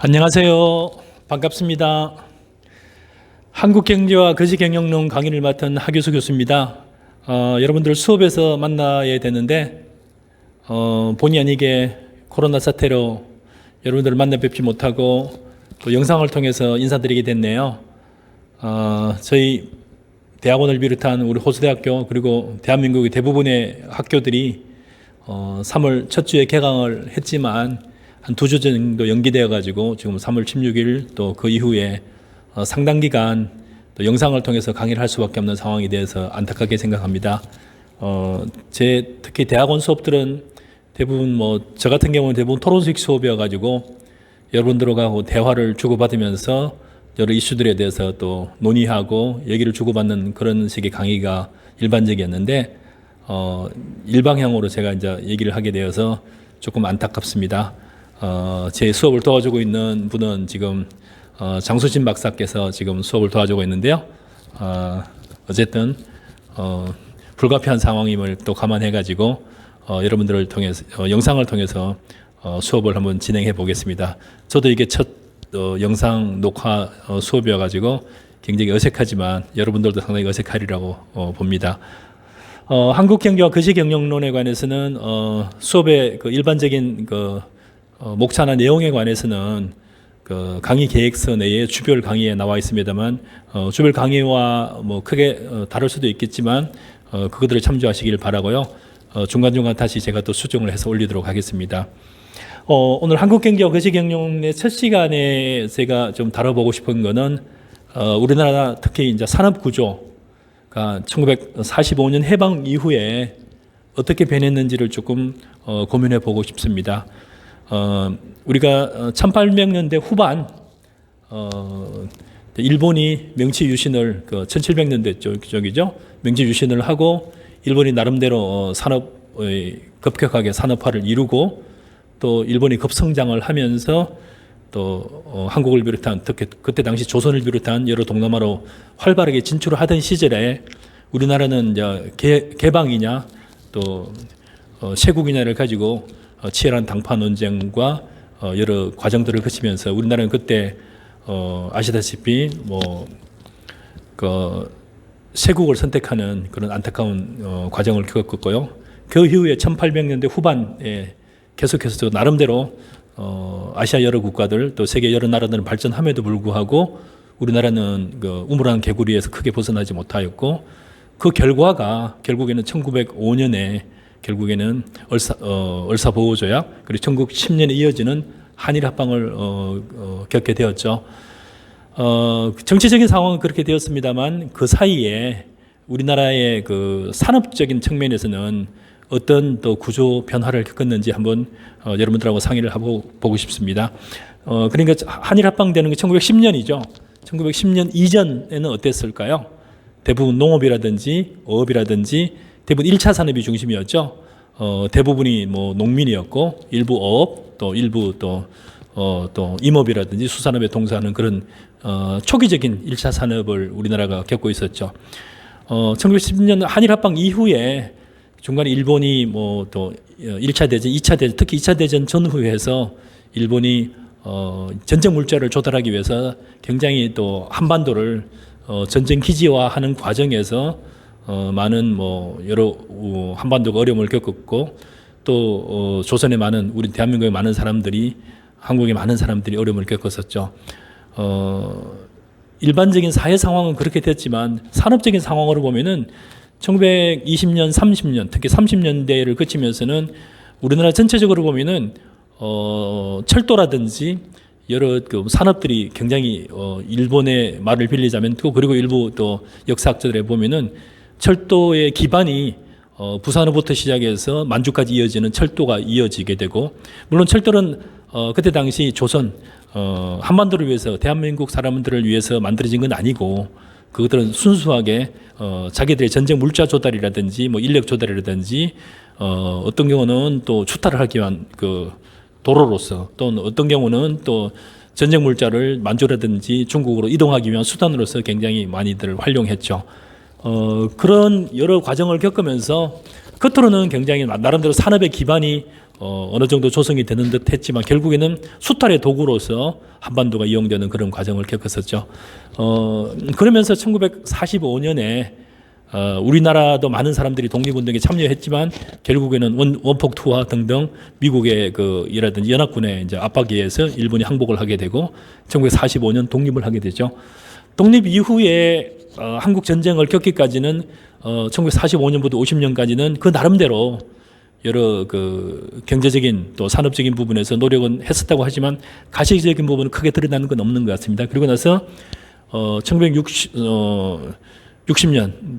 안녕하세요. 반갑습니다. 한국경제와 거시경영론 강의를 맡은 하교수 교수입니다. 여러분들 수업에서 만나야 되는데 본의 아니게 코로나 사태로 여러분들을 만나 뵙지 못하고 또 영상을 통해서 인사드리게 됐네요. 저희 대학원을 비롯한 우리 호수대학교 그리고 대한민국의 대부분의 학교들이 3월 첫 주에 개강을 했지만 한 2주 정도 연기되어 가지고 지금 3월 16일 또 그 이후에 상당 기간 또 영상을 통해서 강의를 할 수밖에 없는 상황에 대해서 안타깝게 생각합니다. 특히 대학원 수업들은 대부분 저 같은 경우는 대부분 토론식 수업이어 가지고 여러분들하고 대화를 주고받으면서 여러 이슈들에 대해서 또 논의하고 얘기를 주고받는 그런 식의 강의가 일반적이었는데 일방향으로 제가 이제 얘기를 하게 되어서 조금 안타깝습니다. 제 수업을 도와주고 있는 분은 지금 장수진 박사께서 지금 수업을 도와주고 있는데요. 어쨌든 불가피한 상황임을 또 감안해 가지고 여러분들을 통해서 영상을 통해서 수업을 한번 진행해 보겠습니다. 저도 이게 첫 영상 녹화 수업이어 가지고 굉장히 어색하지만 여러분들도 상당히 어색하리라고 봅니다. 한국경제와 거시경영론에 관해서는 수업의 그 일반적인 목차나 내용에 관해서는 그 강의 계획서 내에 주별 강의에 나와 있습니다만 주별 강의와 크게 다를 수도 있겠지만 그것들을 참조하시길 바라고요. 중간중간 다시 제가 또 수정을 해서 올리도록 하겠습니다. 오늘 한국경제와 거시경영론의 첫 시간에 제가 좀 다뤄보고 싶은 거는 우리나라 특히 이제 산업구조가 1945년 해방 이후에 어떻게 변했는지를 조금 고민해 보고 싶습니다. 우리가 1800년대 후반 일본이 명치 유신을 1700년대 쪽이죠. 명치 유신을 하고 일본이 나름대로 산업의 급격하게 산업화를 이루고 또 일본이 급성장을 하면서 또 한국을 비롯한 특히 그때 당시 조선을 비롯한 여러 동남아로 활발하게 진출을 하던 시절에 우리나라는 이제 개방이냐 또 쇄국이냐를 가지고 치열한 당파 논쟁과 여러 과정들을 거치면서 우리나라는 그때 아시다시피 쇄국을 선택하는 그런 안타까운 과정을 겪었고요. 그 이후에 1800년대 후반에 계속해서 나름대로 아시아 여러 국가들 또 세계 여러 나라들은 발전함에도 불구하고 우리나라는 우물안 개구리에서 크게 벗어나지 못하였고 그 결과가 결국에는 1905년에 결국에는 얼사보호조약 그리고 1910년에 이어지는 한일 합방을 겪게 되었죠. 정치적인 상황은 그렇게 되었습니다만 그 사이에 우리나라의 그 산업적인 측면에서는 어떤 또 구조 변화를 겪었는지 한번 여러분들하고 상의를 보고 싶습니다. 그러니까 한일 합방되는 게 1910년이죠. 1910년 이전에는 어땠을까요? 대부분 농업이라든지 어업이라든지 대부분 1차 산업이 중심이었죠. 대부분이 농민이었고 일부 어업 또 일부 또 임업이라든지 수산업에 종사하는 그런 초기적인 1차 산업을 우리나라가 겪고 있었죠. 1910년 한일 합방 이후에 중간에 일본이 또 1차 대전, 2차 대전, 특히 2차 대전 전후에서 일본이 전쟁 물자를 조달하기 위해서 굉장히 또 한반도를 전쟁 기지화하는 과정에서 많은 여러 한반도가 어려움을 겪었고 또 조선의 많은 우리 대한민국의 많은 사람들이 한국의 많은 사람들이 어려움을 겪었었죠. 일반적인 사회 상황은 그렇게 됐지만 산업적인 상황으로 보면은 1920년, 30년, 특히 30년대를 거치면서는 우리나라 전체적으로 보면은 철도라든지 여러 산업들이 굉장히 일본의 말을 빌리자면 또 그리고 일부 또 역사학자들에 보면은 철도의 기반이 부산으로부터 시작해서 만주까지 이어지는 철도가 이어지게 되고 물론 철도는 그때 당시 조선 한반도를 위해서 대한민국 사람들을 위해서 만들어진 건 아니고 그것들은 순수하게 자기들의 전쟁 물자 조달이라든지 인력 조달이라든지 어떤 경우는 또 추탈을 하기 위한 도로로서 또는 어떤 경우는 또 전쟁 물자를 만주라든지 중국으로 이동하기 위한 수단으로서 굉장히 많이들 활용했죠. 그런 여러 과정을 겪으면서 겉으로는 굉장히 나름대로 산업의 기반이 어느 정도 조성이 되는 듯 했지만 결국에는 수탈의 도구로서 한반도가 이용되는 그런 과정을 겪었었죠. 그러면서 1945년에 우리나라도 많은 사람들이 독립운동에 참여했지만 결국에는 원폭 투하 등등 미국의 이라든지 연합군의 이제 압박에 의해서 일본이 항복을 하게 되고 1945년 독립을 하게 되죠. 독립 이후에 한국 전쟁을 겪기까지는 1945년부터 50년까지는 그 나름대로 여러 경제적인 또 산업적인 부분에서 노력은 했었다고 하지만 가시적인 부분은 크게 드러나는 건 없는 것 같습니다. 그리고 나서 1960년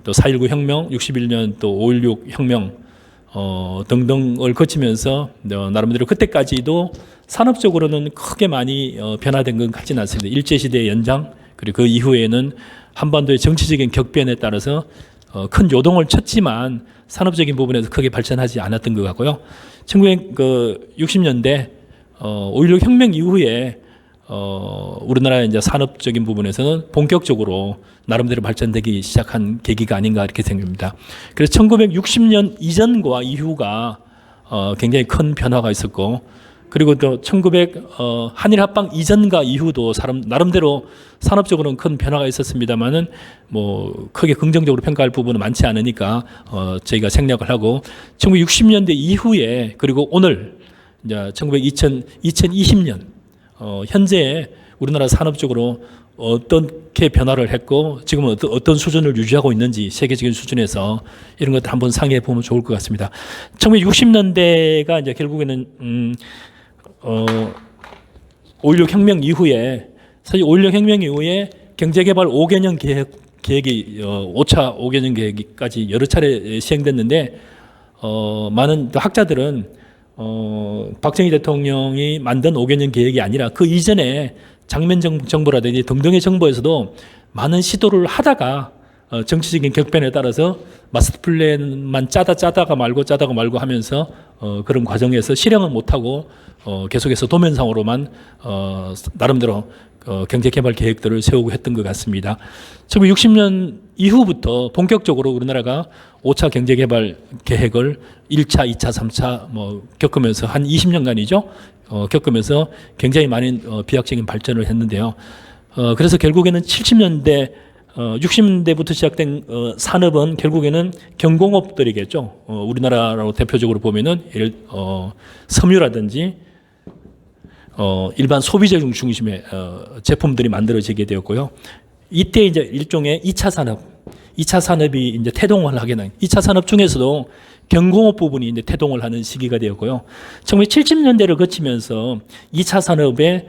또 4.19 혁명, 61년 또 5.16 혁명 등등을 거치면서 나름대로 그때까지도 산업적으로는 크게 많이 변화된 건 같지는 않습니다. 일제시대의 연장 그리고 그 이후에는 한반도의 정치적인 격변에 따라서 큰 요동을 쳤지만 산업적인 부분에서 크게 발전하지 않았던 것 같고요. 1960년대 5.16 혁명 이후에 우리나라의 이제 산업적인 부분에서는 본격적으로 나름대로 발전되기 시작한 계기가 아닌가 이렇게 생각합니다. 그래서 1960년 이전과 이후가 굉장히 큰 변화가 있었고, 그리고 또 한일 합방 이전과 이후도 나름대로 산업적으로는 큰 변화가 있었습니다만은 뭐 크게 긍정적으로 평가할 부분은 많지 않으니까 저희가 생략을 하고 1960년대 이후에 그리고 오늘 이제 2020년 현재 우리나라 산업적으로 어떻게 변화를 했고 지금은 어떤 수준을 유지하고 있는지 세계적인 수준에서 이런 것들 한번 상의해 보면 좋을 것 같습니다. 1960년대가 이제 결국에는 5.16 혁명 이후에 사실 5.16 혁명 이후에 경제개발 5개년 계획이 5차 5개년 계획까지 여러 차례 시행됐는데 많은 학자들은 박정희 대통령이 만든 5개년 계획이 아니라 그 이전에 장면 정부라든지 등등의 정부에서도 많은 시도를 하다가 정치적인 격변에 따라서 마스터 플랜만 짜다가 말고 하면서 그런 과정에서 실행은 못하고 계속해서 도면상으로만 나름대로 경제개발 계획들을 세우고 했던 것 같습니다. 1960년 이후부터 본격적으로 우리나라가 5차 경제개발 계획을 1차, 2차, 3차 겪으면서 한 20년간이죠. 겪으면서 굉장히 많은 비약적인 발전을 했는데요. 그래서 결국에는 70년대 60년대부터 시작된 산업은 결국에는 경공업들이겠죠. 우리나라로 대표적으로 보면은 섬유라든지 일반 소비재 중심의 제품들이 만들어지게 되었고요. 이때 이제 일종의 2차 산업이 이제 태동을 하게 된 2차 산업 중에서도 경공업 부분이 이제 태동을 하는 시기가 되었고요. 1970년대를 거치면서 2차 산업의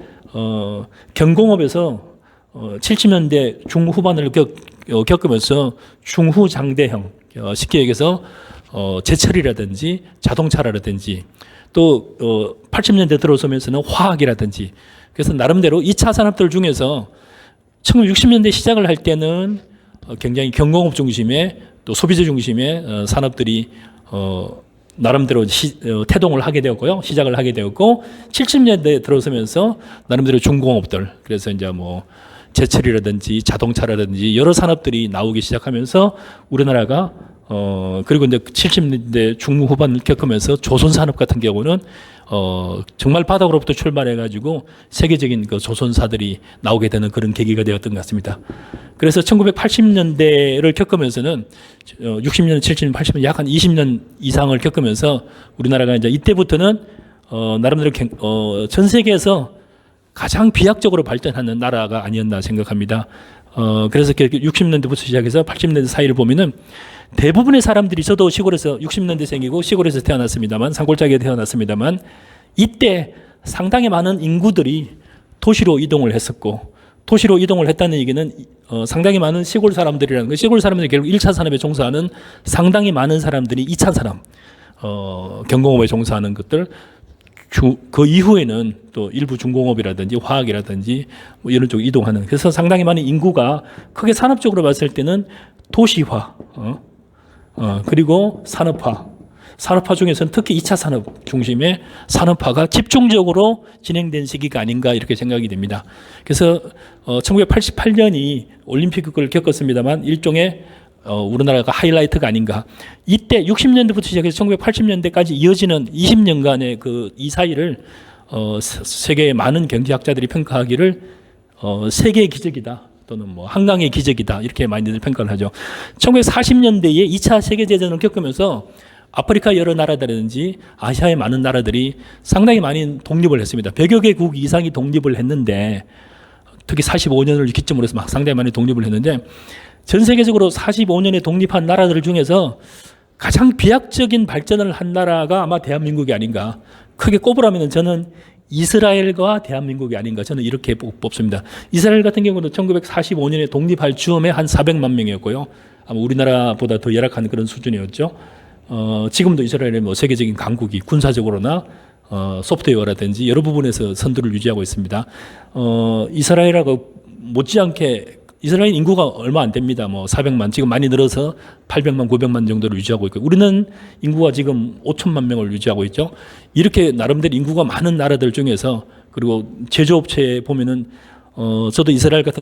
경공업에서 70년대 중후반을 겪으면서 중후장대형 쉽게 얘기해서 제철이라든지 자동차라든지 또 80년대 들어서면서는 화학이라든지 그래서 나름대로 2차 산업들 중에서 1960년대 시작을 할 때는 굉장히 경공업 중심의 또 소비재 중심의 산업들이 나름대로 태동을 하게 되었고요. 시작을 하게 되었고 70년대에 들어서면서 나름대로 중공업들 그래서 이제 뭐 제철이라든지 자동차라든지 여러 산업들이 나오기 시작하면서 우리나라가 그리고 이제 70년대 중후반을 겪으면서 조선산업 같은 경우는 정말 바닥으로부터 출발해가지고 세계적인 그 조선사들이 나오게 되는 그런 계기가 되었던 것 같습니다. 그래서 1980년대를 겪으면서는 60년, 70년, 80년 약 한 20년 이상을 겪으면서 우리나라가 이제 이때부터는 나름대로 전 세계에서 가장 비약적으로 발전하는 나라가 아니었나 생각합니다. 그래서 60년대부터 시작해서 80년대 사이를 보면은 대부분의 사람들이 저도 시골에서 60년대생이고 시골에서 태어났습니다만 산골짜기에 태어났습니다만 이때 상당히 많은 인구들이 도시로 이동을 했었고 도시로 이동을 했다는 얘기는 상당히 많은 시골 사람들이라는 거 시골 사람들이 결국 1차 산업에 종사하는 상당히 많은 사람들이 2차 산업 경공업에 종사하는 것들 그 이후에는 또 일부 중공업이라든지 화학이라든지 뭐 이런 쪽 이동하는 그래서 상당히 많은 인구가 크게 산업적으로 봤을 때는 도시화 그리고 산업화 중에서는 특히 2차 산업 중심의 산업화가 집중적으로 진행된 시기가 아닌가 이렇게 생각이 됩니다. 그래서 1988년이 올림픽을 겪었습니다만 일종의 우리나라가 하이라이트가 아닌가. 이때 60년대부터 시작해서 1980년대까지 이어지는 20년간의 이 사이를 세계의 많은 경제학자들이 평가하기를 세계의 기적이다 또는 뭐 한강의 기적이다 이렇게 많이들 평가를 하죠. 1940년대에 2차 세계대전을 겪으면서 아프리카 여러 나라들이라든지 아시아의 많은 나라들이 상당히 많이 독립을 했습니다. 100여 개국 이상이 독립을 했는데 특히 45년을 기점으로 해서 상당히 많이 독립을 했는데 전 세계적으로 45년에 독립한 나라들 중에서 가장 비약적인 발전을 한 나라가 아마 대한민국이 아닌가. 크게 꼽으라면 저는 이스라엘과 대한민국이 아닌가 저는 이렇게 뽑습니다. 이스라엘 같은 경우는 1945년에 독립할 즈음에 한 400만 명이었고요. 아마 우리나라보다 더 열악한 그런 수준이었죠. 지금도 이스라엘은 뭐 세계적인 강국이 군사적으로나 소프트웨어라든지 여러 부분에서 선두를 유지하고 있습니다. 이스라엘하고 못지않게 이스라엘 인구가 얼마 안 됩니다. 뭐 400만 지금 많이 늘어서 800만 900만 정도를 유지하고 있고 우리는 인구가 지금 5천만 명을 유지하고 있죠. 이렇게 나름대로 인구가 많은 나라들 중에서 그리고 제조업체에 보면은 저도 이스라엘 같은